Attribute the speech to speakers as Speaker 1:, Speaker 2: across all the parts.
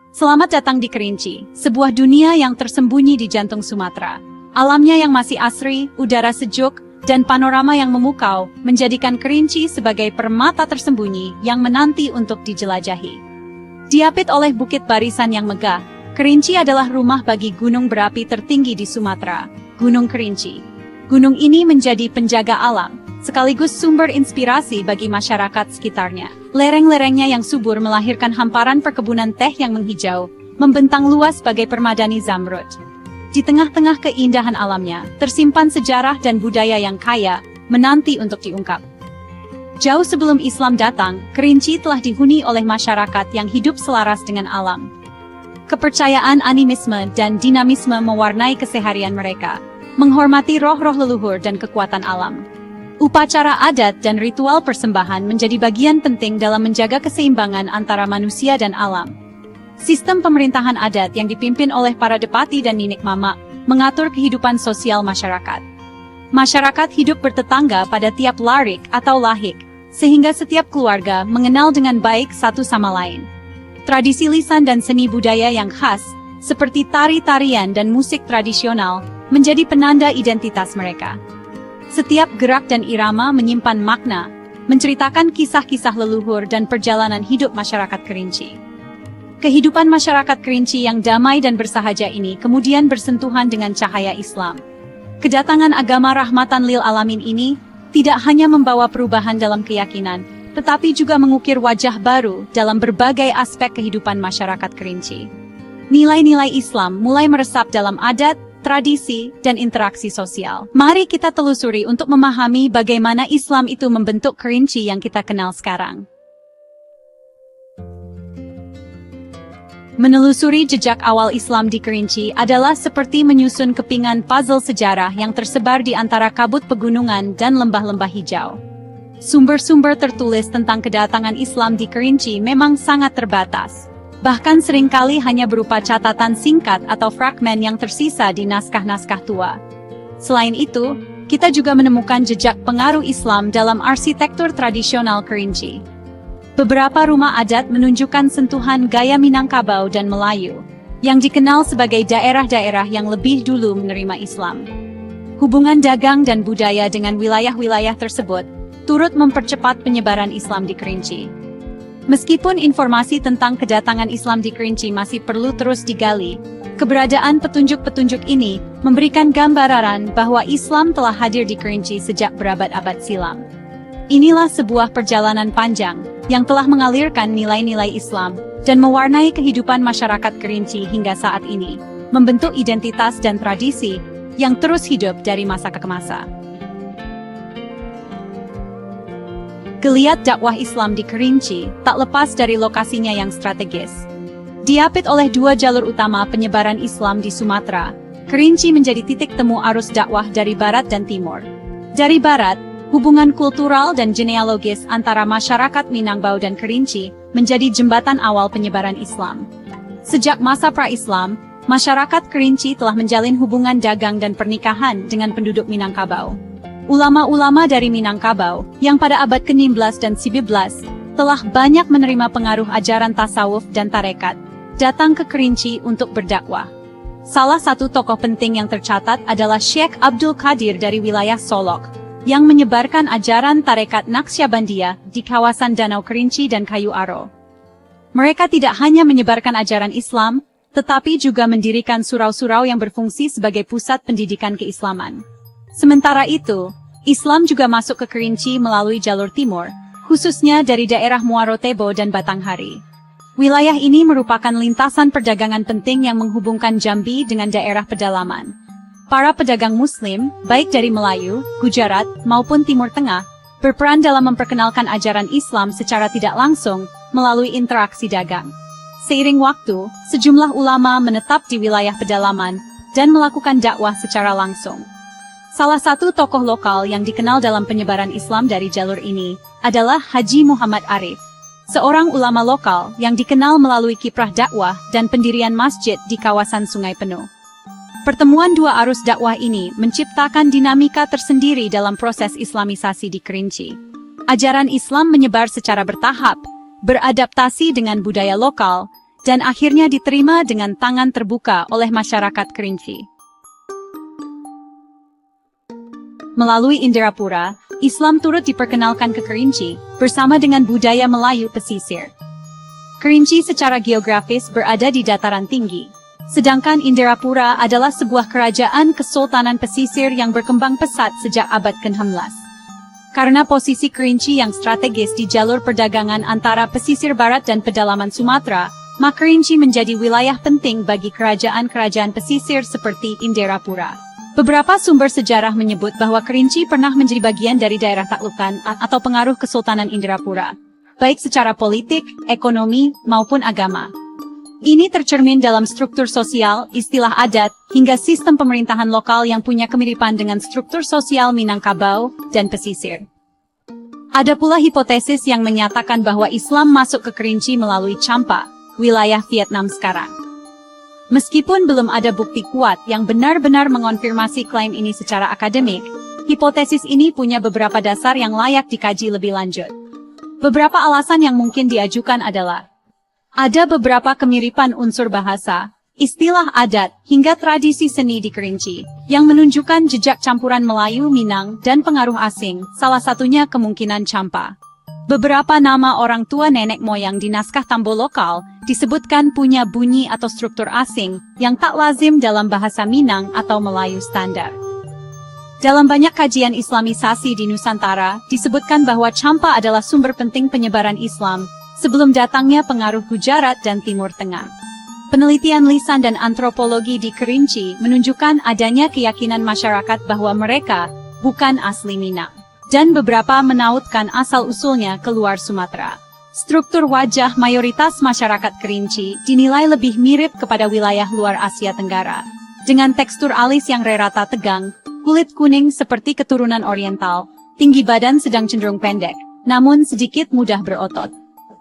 Speaker 1: Selamat datang di Kerinci, sebuah dunia yang tersembunyi di jantung Sumatera. Alamnya yang masih asri, udara sejuk, dan panorama yang memukau menjadikan Kerinci sebagai permata tersembunyi yang menanti untuk dijelajahi. Diapit oleh bukit barisan yang megah, Kerinci adalah rumah bagi gunung berapi tertinggi di Sumatera, Gunung Kerinci. Gunung ini menjadi penjaga alam, sekaligus sumber inspirasi bagi masyarakat sekitarnya. Lereng-lerengnya yang subur melahirkan hamparan perkebunan teh yang menghijau, membentang luas bagai permadani zamrud. Di tengah-tengah keindahan alamnya, tersimpan sejarah dan budaya yang kaya, menanti untuk diungkap. Jauh sebelum Islam datang, Kerinci telah dihuni oleh masyarakat yang hidup selaras dengan alam. Kepercayaan animisme dan dinamisme mewarnai keseharian mereka, menghormati roh-roh leluhur dan kekuatan alam. Upacara adat dan ritual persembahan menjadi bagian penting dalam menjaga keseimbangan antara manusia dan alam. Sistem pemerintahan adat yang dipimpin oleh para depati dan ninik mama mengatur kehidupan sosial masyarakat. Masyarakat hidup bertetangga pada tiap larik atau lahik, sehingga setiap keluarga mengenal dengan baik satu sama lain. Tradisi lisan dan seni budaya yang khas, seperti tari-tarian dan musik tradisional, menjadi penanda identitas mereka. Setiap gerak dan irama menyimpan makna, menceritakan kisah-kisah leluhur dan perjalanan hidup masyarakat Kerinci. Kehidupan masyarakat Kerinci yang damai dan bersahaja ini kemudian bersentuhan dengan cahaya Islam. Kedatangan agama rahmatan lil alamin ini tidak hanya membawa perubahan dalam keyakinan, tetapi juga mengukir wajah baru dalam berbagai aspek kehidupan masyarakat Kerinci. Nilai-nilai Islam mulai meresap dalam adat, tradisi, dan interaksi sosial. Mari kita telusuri untuk memahami bagaimana Islam itu membentuk Kerinci yang kita kenal sekarang. Menelusuri jejak awal Islam di Kerinci adalah seperti menyusun kepingan puzzle sejarah yang tersebar di antara kabut pegunungan dan lembah-lembah hijau. Sumber-sumber tertulis tentang kedatangan Islam di Kerinci memang sangat terbatas. Bahkan seringkali hanya berupa catatan singkat atau fragmen yang tersisa di naskah-naskah tua. Selain itu, kita juga menemukan jejak pengaruh Islam dalam arsitektur tradisional Kerinci. Beberapa rumah adat menunjukkan sentuhan gaya Minangkabau dan Melayu, yang dikenal sebagai daerah-daerah yang lebih dulu menerima Islam. Hubungan dagang dan budaya dengan wilayah-wilayah tersebut turut mempercepat penyebaran Islam di Kerinci. Meskipun informasi tentang kedatangan Islam di Kerinci masih perlu terus digali, keberadaan petunjuk-petunjuk ini memberikan gambaran bahwa Islam telah hadir di Kerinci sejak berabad-abad silam. Inilah sebuah perjalanan panjang yang telah mengalirkan nilai-nilai Islam dan mewarnai kehidupan masyarakat Kerinci hingga saat ini, membentuk identitas dan tradisi yang terus hidup dari masa ke masa. Geliat dakwah Islam di Kerinci tak lepas dari lokasinya yang strategis. Diapit oleh dua jalur utama penyebaran Islam di Sumatera, Kerinci menjadi titik temu arus dakwah dari barat dan timur. Dari barat, hubungan kultural dan genealogis antara masyarakat Minangkabau dan Kerinci menjadi jembatan awal penyebaran Islam. Sejak masa pra-Islam, masyarakat Kerinci telah menjalin hubungan dagang dan pernikahan dengan penduduk Minangkabau. Ulama-ulama dari Minangkabau, yang pada abad ke-16 dan 19, telah banyak menerima pengaruh ajaran tasawuf dan tarekat, datang ke Kerinci untuk berdakwah. Salah satu tokoh penting yang tercatat adalah Syekh Abdul Qadir dari wilayah Solok, yang menyebarkan ajaran tarekat Naqsyabandiyah di kawasan Danau Kerinci dan Kayu Aro. Mereka tidak hanya menyebarkan ajaran Islam, tetapi juga mendirikan surau-surau yang berfungsi sebagai pusat pendidikan keislaman. Sementara itu, Islam juga masuk ke Kerinci melalui jalur timur, khususnya dari daerah Muaro Tebo dan Batanghari. Wilayah ini merupakan lintasan perdagangan penting yang menghubungkan Jambi dengan daerah pedalaman. Para pedagang Muslim, baik dari Melayu, Gujarat, maupun Timur Tengah, berperan dalam memperkenalkan ajaran Islam secara tidak langsung melalui interaksi dagang. Seiring waktu, sejumlah ulama menetap di wilayah pedalaman dan melakukan dakwah secara langsung. Salah satu tokoh lokal yang dikenal dalam penyebaran Islam dari jalur ini adalah Haji Muhammad Arif, seorang ulama lokal yang dikenal melalui kiprah dakwah dan pendirian masjid di kawasan Sungai Penuh. Pertemuan dua arus dakwah ini menciptakan dinamika tersendiri dalam proses Islamisasi di Kerinci. Ajaran Islam menyebar secara bertahap, beradaptasi dengan budaya lokal, dan akhirnya diterima dengan tangan terbuka oleh masyarakat Kerinci. Melalui Indrapura, Islam turut diperkenalkan ke Kerinci, bersama dengan budaya Melayu pesisir. Kerinci secara geografis berada di dataran tinggi, sedangkan Indrapura adalah sebuah kerajaan kesultanan pesisir yang berkembang pesat sejak abad ke-16. Karena posisi Kerinci yang strategis di jalur perdagangan antara pesisir barat dan pedalaman Sumatera, maka Kerinci menjadi wilayah penting bagi kerajaan-kerajaan pesisir seperti Indrapura. Beberapa sumber sejarah menyebut bahwa Kerinci pernah menjadi bagian dari daerah taklukan atau pengaruh Kesultanan Indrapura, baik secara politik, ekonomi, maupun agama. Ini tercermin dalam struktur sosial, istilah adat, hingga sistem pemerintahan lokal yang punya kemiripan dengan struktur sosial Minangkabau dan pesisir. Ada pula hipotesis yang menyatakan bahwa Islam masuk ke Kerinci melalui Champa, wilayah Vietnam sekarang. Meskipun belum ada bukti kuat yang benar-benar mengonfirmasi klaim ini secara akademik, hipotesis ini punya beberapa dasar yang layak dikaji lebih lanjut. Beberapa alasan yang mungkin diajukan adalah ada beberapa kemiripan unsur bahasa, istilah adat, hingga tradisi seni di Kerinci, yang menunjukkan jejak campuran Melayu, Minang, dan pengaruh asing, salah satunya kemungkinan Champa. Beberapa nama orang tua nenek moyang di naskah Tambo lokal disebutkan punya bunyi atau struktur asing yang tak lazim dalam bahasa Minang atau Melayu standar. Dalam banyak kajian Islamisasi di Nusantara, disebutkan bahwa Champa adalah sumber penting penyebaran Islam sebelum datangnya pengaruh Gujarat dan Timur Tengah. Penelitian lisan dan antropologi di Kerinci menunjukkan adanya keyakinan masyarakat bahwa mereka bukan asli Minang, dan beberapa menautkan asal-usulnya keluar Sumatera. Struktur wajah mayoritas masyarakat Kerinci dinilai lebih mirip kepada wilayah luar Asia Tenggara, dengan tekstur alis yang rata tegang, kulit kuning seperti keturunan Oriental, tinggi badan sedang cenderung pendek, namun sedikit mudah berotot.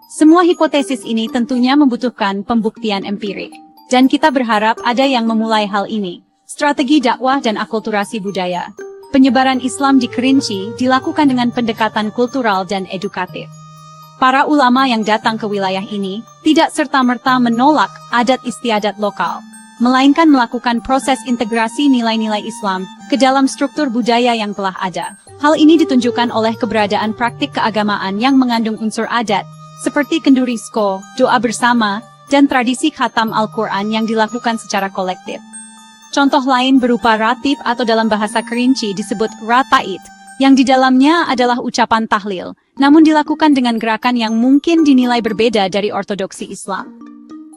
Speaker 1: Semua hipotesis ini tentunya membutuhkan pembuktian empirik, dan kita berharap ada yang memulai hal ini. Strategi dakwah dan akulturasi budaya. Penyebaran Islam di Kerinci dilakukan dengan pendekatan kultural dan edukatif. Para ulama yang datang ke wilayah ini tidak serta-merta menolak adat istiadat lokal, melainkan melakukan proses integrasi nilai-nilai Islam ke dalam struktur budaya yang telah ada. Hal ini ditunjukkan oleh keberadaan praktik keagamaan yang mengandung unsur adat, seperti kendurisko, doa bersama, dan tradisi khatam Al-Quran yang dilakukan secara kolektif. Contoh lain berupa ratib atau dalam bahasa Kerinci disebut ratait, yang di dalamnya adalah ucapan tahlil, namun dilakukan dengan gerakan yang mungkin dinilai berbeda dari ortodoksi Islam.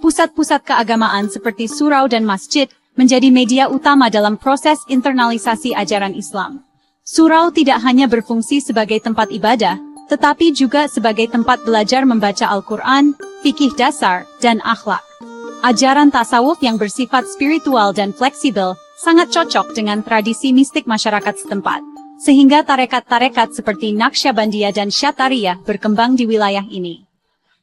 Speaker 1: Pusat-pusat keagamaan seperti surau dan masjid menjadi media utama dalam proses internalisasi ajaran Islam. Surau tidak hanya berfungsi sebagai tempat ibadah, tetapi juga sebagai tempat belajar membaca Al-Quran, fikih dasar, dan akhlak. Ajaran tasawuf yang bersifat spiritual dan fleksibel sangat cocok dengan tradisi mistik masyarakat setempat, sehingga tarekat-tarekat seperti Naqsyabandiyah dan Syatariyah berkembang di wilayah ini.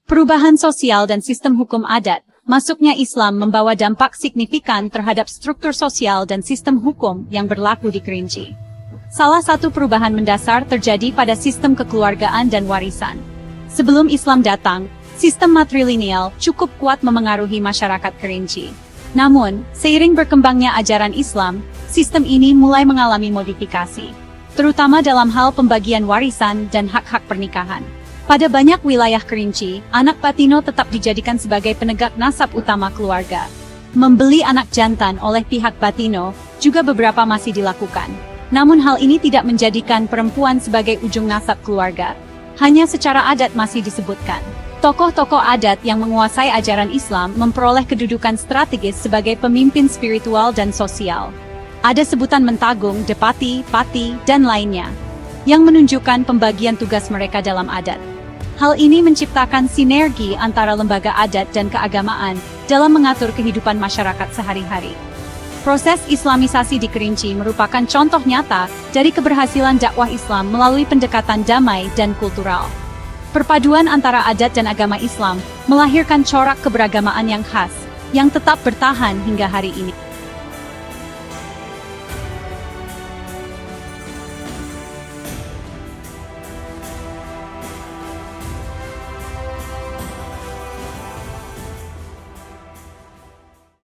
Speaker 1: Perubahan sosial dan sistem hukum adat, masuknya Islam membawa dampak signifikan terhadap struktur sosial dan sistem hukum yang berlaku di Kerinci. Salah satu perubahan mendasar terjadi pada sistem kekeluargaan dan warisan. Sebelum Islam datang, sistem matrilineal cukup kuat memengaruhi masyarakat Kerinci. Namun, seiring berkembangnya ajaran Islam, sistem ini mulai mengalami modifikasi, terutama dalam hal pembagian warisan dan hak-hak pernikahan. Pada banyak wilayah Kerinci, anak Batino tetap dijadikan sebagai penegak nasab utama keluarga. Membeli anak jantan oleh pihak Batino juga beberapa masih dilakukan. Namun hal ini tidak menjadikan perempuan sebagai ujung nasab keluarga. Hanya secara adat masih disebutkan. Tokoh-tokoh adat yang menguasai ajaran Islam memperoleh kedudukan strategis sebagai pemimpin spiritual dan sosial. Ada sebutan Mentagung, Depati, Pati, dan lainnya, yang menunjukkan pembagian tugas mereka dalam adat. Hal ini menciptakan sinergi antara lembaga adat dan keagamaan dalam mengatur kehidupan masyarakat sehari-hari. Proses Islamisasi di Kerinci merupakan contoh nyata dari keberhasilan dakwah Islam melalui pendekatan damai dan kultural. Perpaduan antara adat dan agama Islam melahirkan corak keberagamaan yang khas, yang tetap bertahan hingga hari ini.